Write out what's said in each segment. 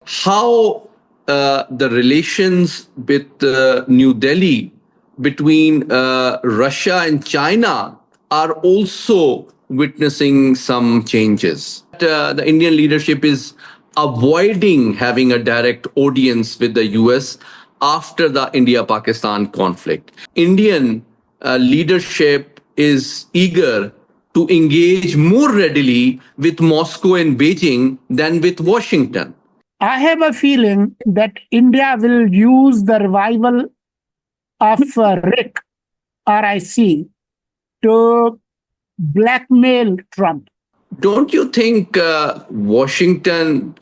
how the relations with New Delhi between Russia and China are also witnessing some changes. The Indian leadership is avoiding having a direct audience with the US after the India Pakistan conflict. Indian leadership is eager to engage more readily with Moscow and Beijing than with Washington. I have a feeling that India will use the revival of RIC, to blackmail Trump. Don't you think Washington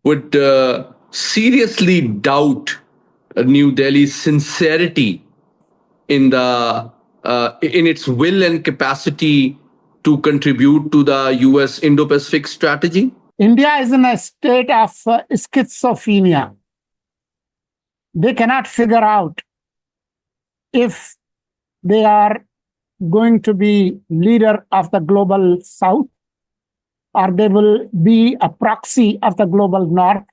would seriously doubt New Delhi's sincerity in its will and capacity to contribute to the U.S. Indo-Pacific strategy? India is in a state of schizophrenia. They cannot figure out if they are going to be leader of the global South, or they will be a proxy of the global North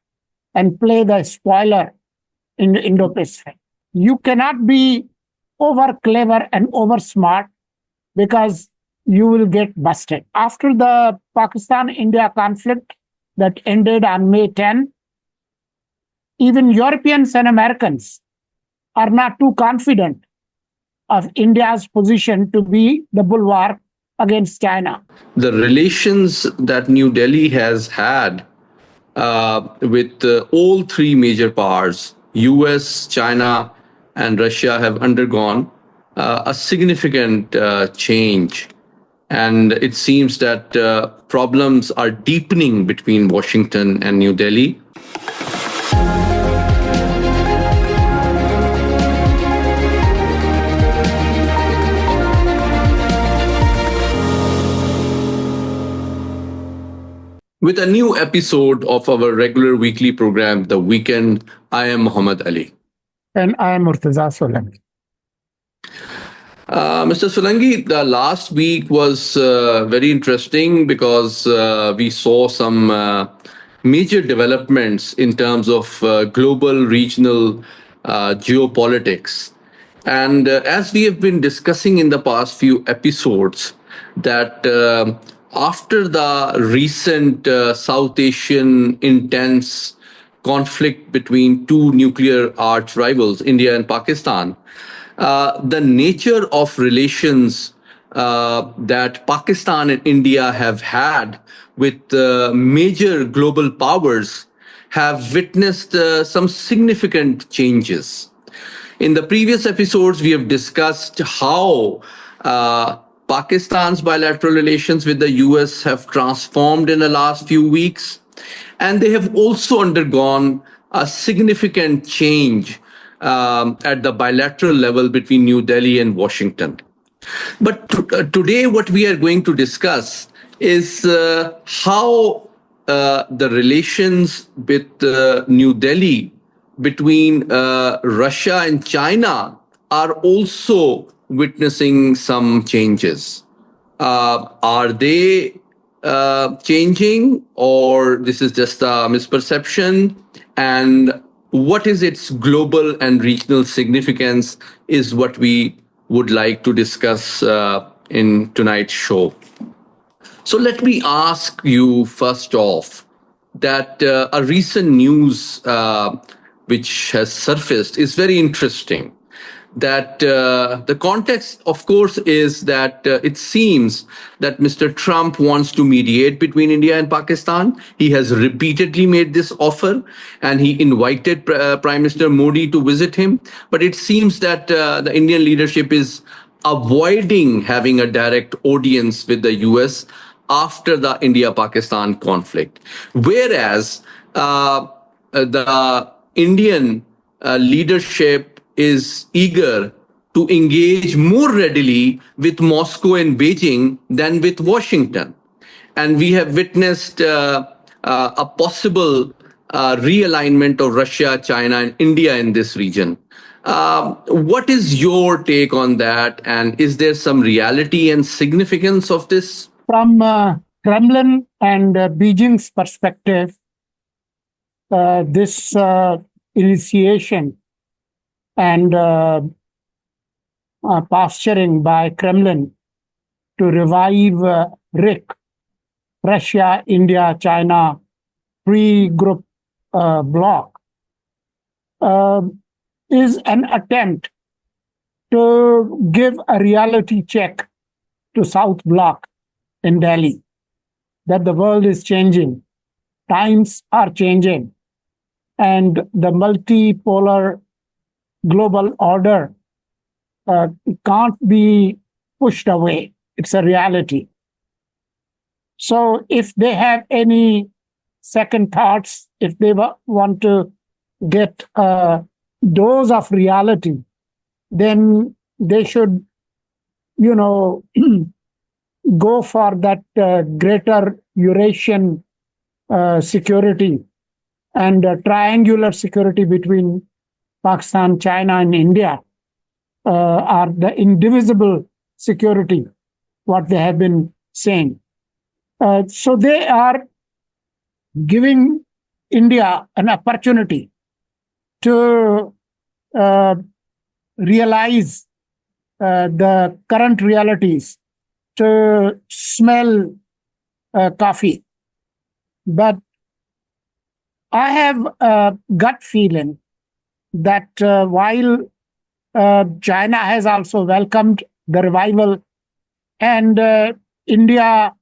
and play the spoiler in the Indo-Pacific. You cannot be over clever and over smart, because you will get busted. After the Pakistan-India conflict that ended on May 10, even Europeans and Americans are not too confident of India's position to be the bulwark against China. The relations that New Delhi has had with all three major powers, US, China, and Russia, have undergone a significant change. And it seems that problems are deepening between Washington and New Delhi. With a new episode of our regular weekly program, The Weekend, I am Muhammad Ali. And I am Murtaza Solangi. Mr. Solangi, the last week was very interesting because we saw some major developments in terms of global, regional geopolitics. And as we have been discussing in the past few episodes, that after the recent South Asian intense conflict between two nuclear arch rivals, India and Pakistan, the nature of relations that Pakistan and India have had with major global powers have witnessed some significant changes. In the previous episodes, we have discussed how Pakistan's bilateral relations with the US have transformed in the last few weeks, and they have also undergone a significant change at the bilateral level between New Delhi and Washington. But today, what we are going to discuss is how the relations with New Delhi between Russia and China are also witnessing some changes. Are they changing, or this is just a misperception? And what is its global and regional significance is what we would like to discuss in tonight's show. So let me ask you first off that a recent news which has surfaced is very interesting. That the context, of course, is that it seems that Mr. Trump wants to mediate between India and Pakistan. He has repeatedly made this offer, and he invited Prime Minister Modi to visit him. But it seems that the Indian leadership is avoiding having a direct audience with the US after the India-Pakistan conflict. Whereas the Indian leadership is eager to engage more readily with Moscow and Beijing than with Washington. And we have witnessed a possible realignment of Russia, China, and India in this region. What is your take on that? And is there some reality and significance of this? From Kremlin and Beijing's perspective, this initiation and posturing by Kremlin to revive RIC, Russia, India, China, three-group bloc, is an attempt to give a reality check to South Bloc in Delhi that the world is changing, times are changing, and the multipolar global order can't be pushed away. It's a reality. So if they have any second thoughts, if they want to get a dose of reality, then they should, go for that greater Eurasian security and triangular security between Pakistan, China, and India are the indivisible security, what they have been saying. So they are giving India an opportunity to realize the current realities, to smell coffee. But I have a gut feeling that while China has also welcomed the revival and India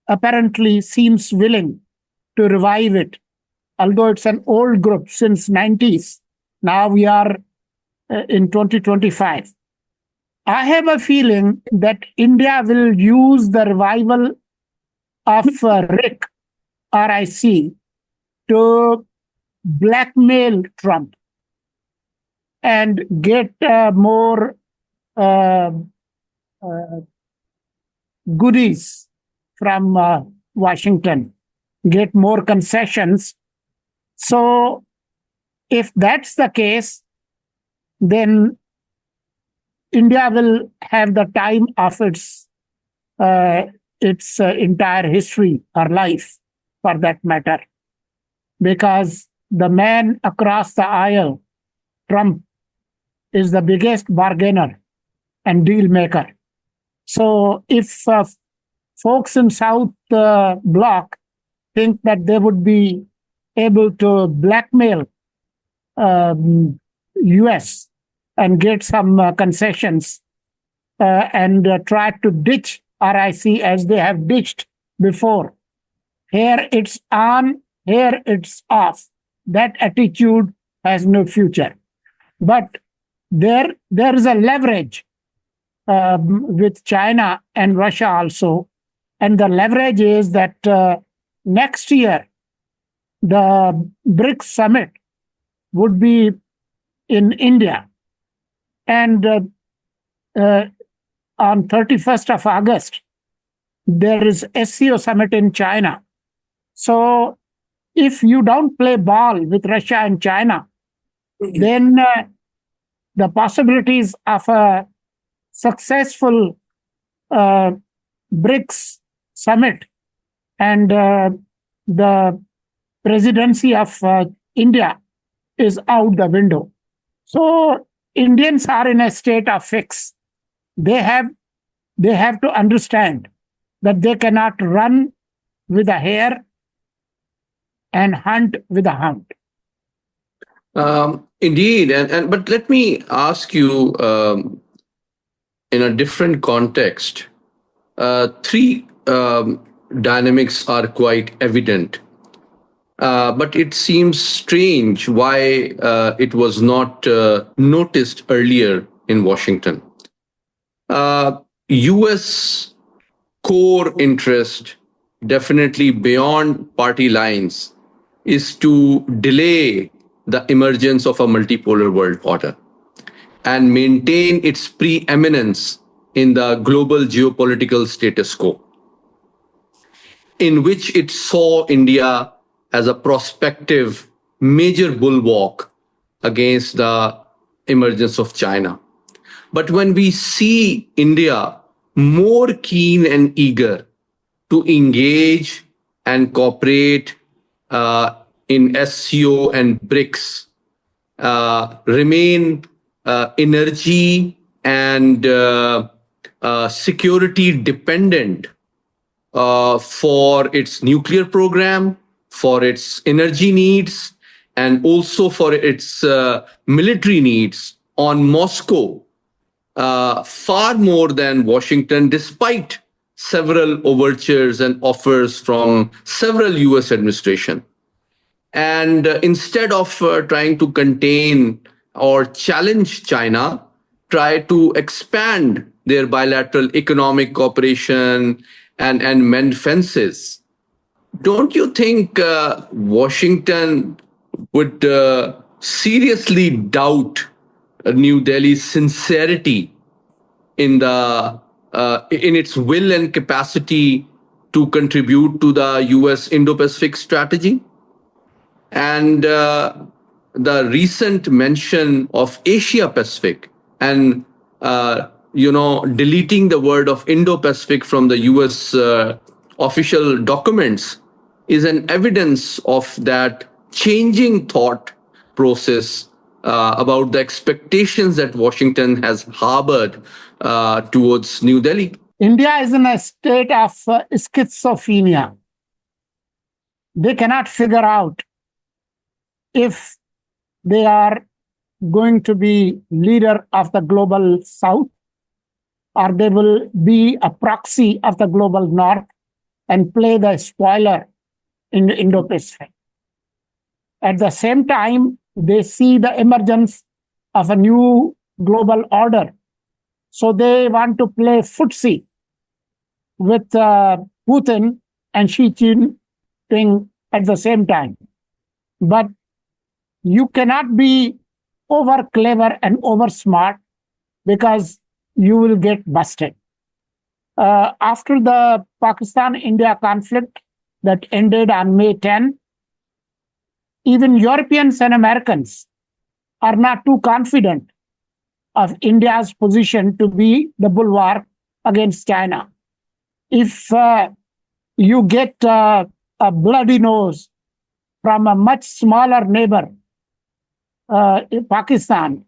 apparently seems willing to revive it, although it's an old group since 90s. Now we are in 2025. I have a feeling that India will use the revival of RIC to blackmail Trump and get more goodies from Washington, get more concessions. So if that's the case, then India will have the time of its entire history or life, for that matter, because the man across the aisle, Trump, is the biggest bargainer and deal maker. So if folks in South Bloc think that they would be able to blackmail US and get some concessions and try to ditch RIC as they have ditched before. Here it's on, here it's off. That attitude has no future. But there is a leverage with China and Russia also. And the leverage is that next year, the BRICS summit would be in India. And on 31st of August, there is SCO summit in China. So if you don't play ball with Russia and China, then the possibilities of a successful BRICS summit and the presidency of India is out the window. So Indians are in a state of fix. They have to understand that they cannot run with a hare and hunt with a hound. Indeed, but let me ask you in a different context. Three dynamics are quite evident, but it seems strange why it was not noticed earlier in Washington. US core interest, definitely beyond party lines, is to delay the emergence of a multipolar world order and maintain its preeminence in the global geopolitical status quo, in which it saw India as a prospective major bulwark against the emergence of China. But when we see India more keen and eager to engage and cooperate uh, in SCO and BRICS remain energy and security dependent for its nuclear program, for its energy needs, and also for its military needs on Moscow, far more than Washington, despite several overtures and offers from several US administration. And instead of trying to contain or challenge China, try to expand their bilateral economic cooperation and mend fences. Don't you think Washington would seriously doubt New Delhi's sincerity in in its will and capacity to contribute to the U.S. Indo-Pacific strategy? And the recent mention of Asia Pacific and deleting the word of Indo-Pacific from the U.S. Official documents is an evidence of that changing thought process about the expectations that Washington has harbored towards New Delhi. India is in a state of schizophrenia. They cannot figure out if they are going to be leader of the global south, or they will be a proxy of the global north and play the spoiler in the Indo-Pacific. At the same time, they see the emergence of a new global order. So they want to play footsie with Putin and Xi Jinping at the same time. But you cannot be over clever and over smart, because you will get busted. After the Pakistan-India conflict that ended on May 10, even Europeans and Americans are not too confident of India's position to be the bulwark against China. If you get a bloody nose from a much smaller neighbor, Pakistan,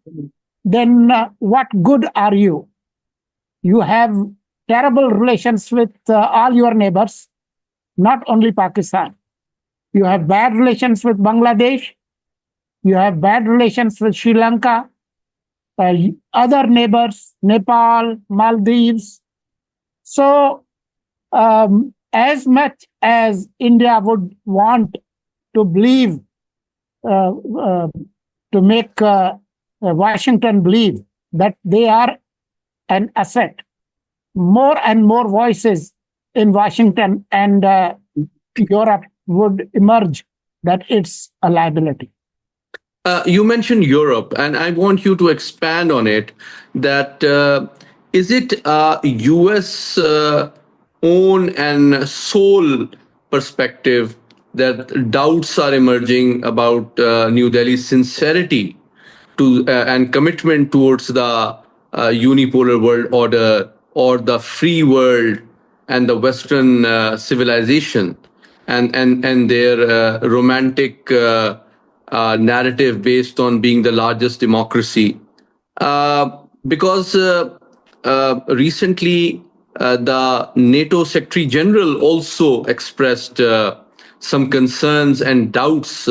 then what good are you? You have terrible relations with all your neighbors, not only Pakistan. You have bad relations with Bangladesh. You have bad relations with Sri Lanka, other neighbors, Nepal, Maldives. So, as much as India would want to believe, to make Washington believe that they are an asset, more and more voices in Washington and Europe would emerge that it's a liability. You mentioned Europe, and I want you to expand on it. That is it a U.S. Own and sole perspective that doubts are emerging about New Delhi's sincerity to and commitment towards the unipolar world order or the free world and the Western civilization and their romantic narrative based on being the largest democracy. Because recently the NATO Secretary General also expressed some concerns and doubts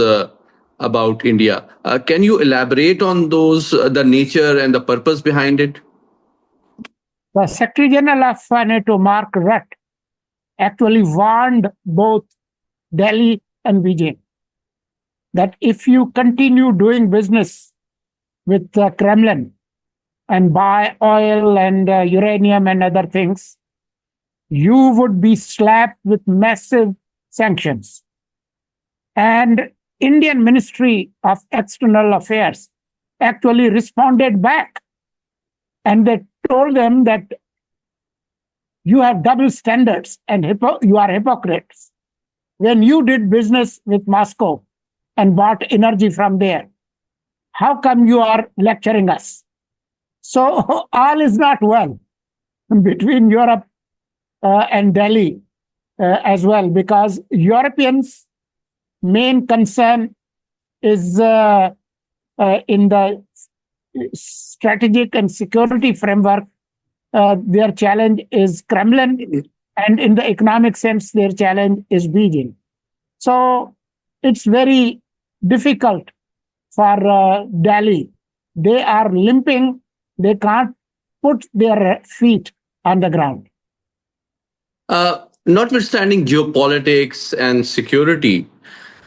about India. Can you elaborate on those, the nature and the purpose behind it? The Secretary General of NATO, Mark Rutte, actually warned both Delhi and Beijing that if you continue doing business with the Kremlin and buy oil and uranium and other things, you would be slapped with massive sanctions. And Indian Ministry of External Affairs actually responded back, and they told them that you have double standards and you are hypocrites. When you did business with Moscow and bought energy from there, how come you are lecturing us? So all is not well between Europe and Delhi as well, because Europeans main concern is in the strategic and security framework. Their challenge is Kremlin, and in the economic sense, their challenge is Beijing. So it's very difficult for Delhi. They are limping. They can't put their feet on the ground. Notwithstanding geopolitics and security,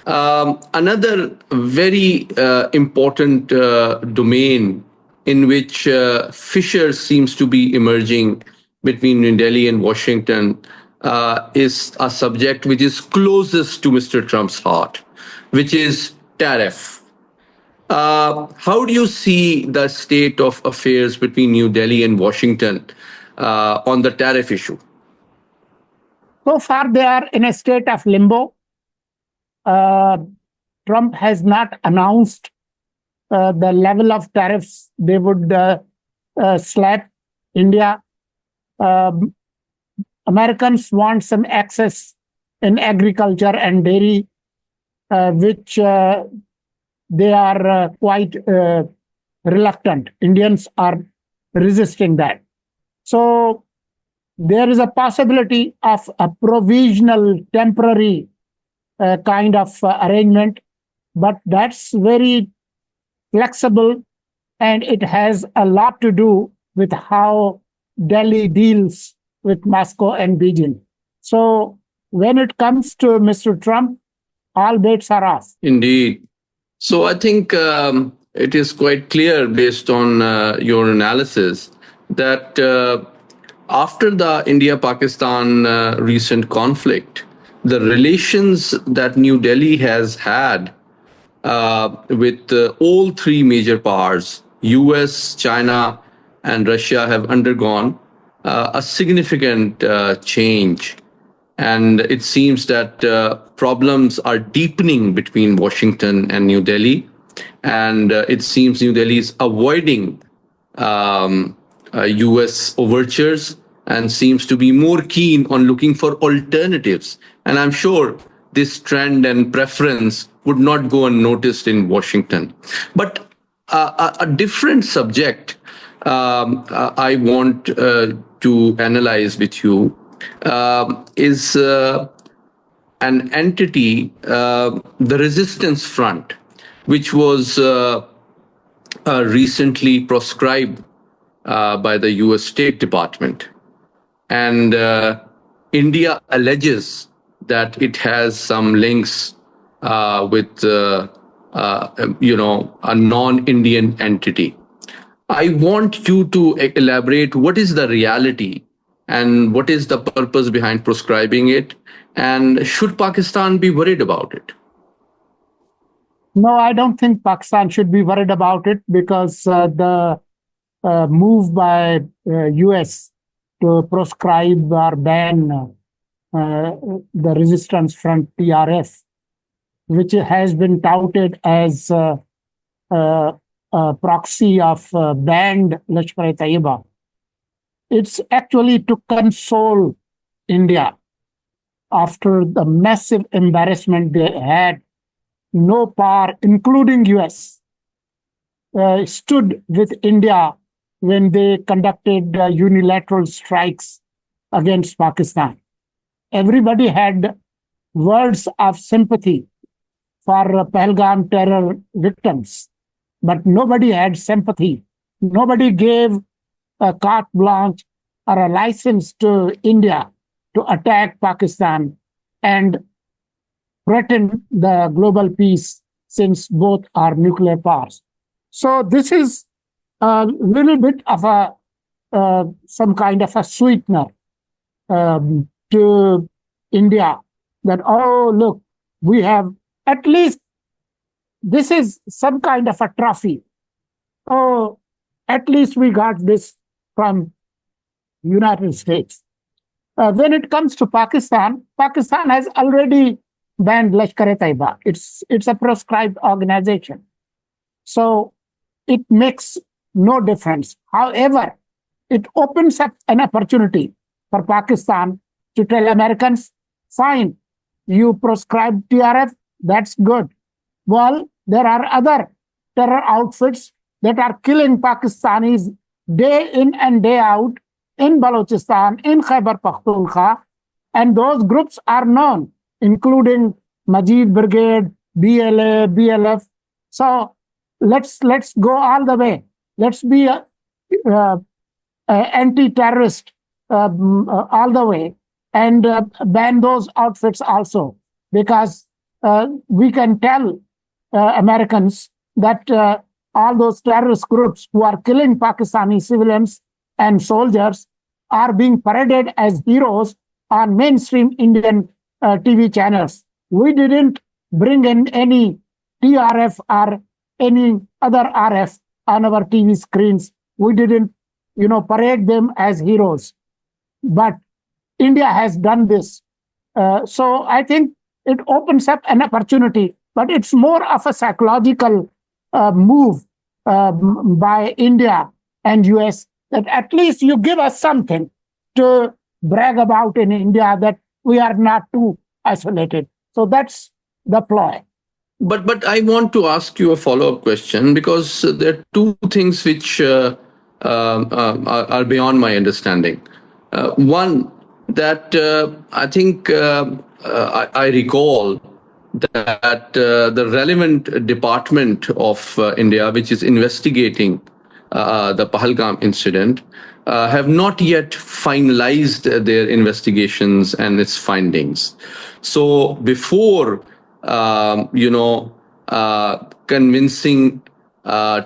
another very important domain in which fissure seems to be emerging between New Delhi and Washington is a subject which is closest to Mr. Trump's heart, which is tariff. How do you see the state of affairs between New Delhi and Washington on the tariff issue? So far, they are in a state of limbo. Trump has not announced the level of tariffs they would slap India. Americans want some access in agriculture and dairy, which they are quite reluctant. Indians are resisting that. So there is a possibility of a provisional, temporary kind of arrangement, but that's very flexible, and it has a lot to do with how Delhi deals with Moscow and Beijing. So when it comes to Mr. Trump, all bets are off. Indeed. So I think it is quite clear based on your analysis that after the India-Pakistan recent conflict, the relations that New Delhi has had with all three major powers, US, China, and Russia, have undergone a significant change. And it seems that problems are deepening between Washington and New Delhi. And it seems New Delhi is avoiding US overtures and seems to be more keen on looking for alternatives. And I'm sure this trend and preference would not go unnoticed in Washington. But a different subject I want to analyze with you is an entity, the Resistance Front, which was recently proscribed by the US State Department. And India alleges that it has some links with, a non-Indian entity. I want you to elaborate what is the reality and what is the purpose behind proscribing it, and should Pakistan be worried about it? No, I don't think Pakistan should be worried about it, because the move by US to proscribe or ban the Resistance Front, TRF, which has been touted as a proxy of banned Lashkar-e-Taiba. It's actually to console India after the massive embarrassment they had. No power, including US, stood with India when they conducted unilateral strikes against Pakistan. Everybody had words of sympathy for Pahalgam terror victims, but nobody had sympathy. Nobody gave a carte blanche or a license to India to attack Pakistan and threaten the global peace, since both are nuclear powers. So this is a little bit of some kind of a sweetener to India, that, oh, look, we have at least, this is some kind of a trophy. Oh, at least we got this from United States. When it comes to Pakistan, Pakistan has already banned Lashkar-e-Taiba. It's a proscribed organization. So it makes no difference. However, it opens up an opportunity for Pakistan to tell Americans, fine, you proscribed TRF, That's good. Well, there are other terror outfits that are killing Pakistanis day in and day out in Balochistan, in Khyber Pakhtunkhwa, and those groups are known, including Majid Brigade, BLA, BLF. So let's go all the way. Let's be uh, anti-terrorist all the way, and ban those outfits also, because we can tell Americans that all those terrorist groups who are killing Pakistani civilians and soldiers are being paraded as heroes on mainstream Indian TV channels. We didn't bring in any TRF or any other RF on our TV screens. We didn't, parade them as heroes. But India has done this. So I think it opens up an opportunity, but it's more of a psychological move by India and US, that at least you give us something to brag about in India, that we are not too isolated. So that's the ploy. But I want to ask you a follow-up question, because there are two things which are beyond my understanding. One, that I think I recall that the relevant department of India, which is investigating the Pahalgam incident, have not yet finalized their investigations and its findings. So before convincing,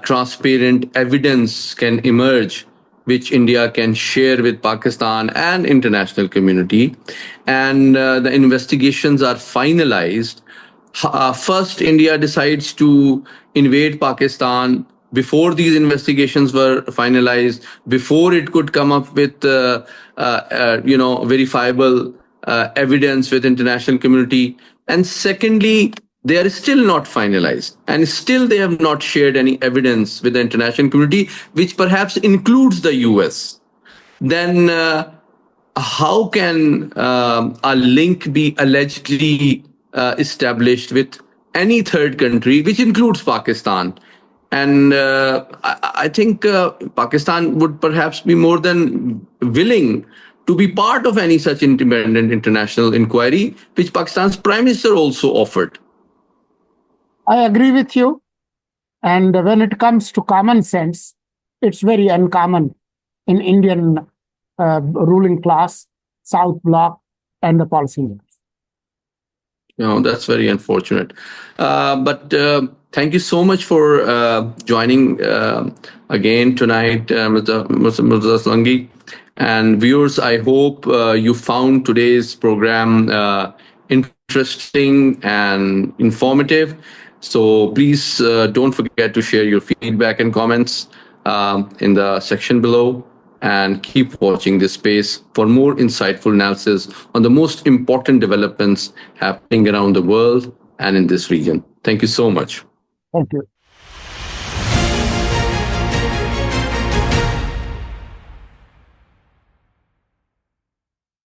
transparent evidence can emerge, which India can share with Pakistan and international community, and the investigations are finalized. First, India decides to invade Pakistan before these investigations were finalized, before it could come up with verifiable evidence with international community. And secondly, they are still not finalized, and still they have not shared any evidence with the international community, which perhaps includes the US. Then how can a link be allegedly established with any third country, which includes Pakistan? And I think Pakistan would perhaps be more than willing to be part of any such independent international inquiry, which Pakistan's prime minister also offered. I agree with you. And when it comes to common sense, it's very uncommon in Indian ruling class, South Bloc, and the policymakers. That's very unfortunate. But thank you so much for joining again tonight, Murtaza Solangi. And viewers, I hope you found today's program interesting and informative. So please don't forget to share your feedback and comments in the section below, and keep watching this space for more insightful analysis on the most important developments happening around the world and in this region. Thank you so much. Thank you.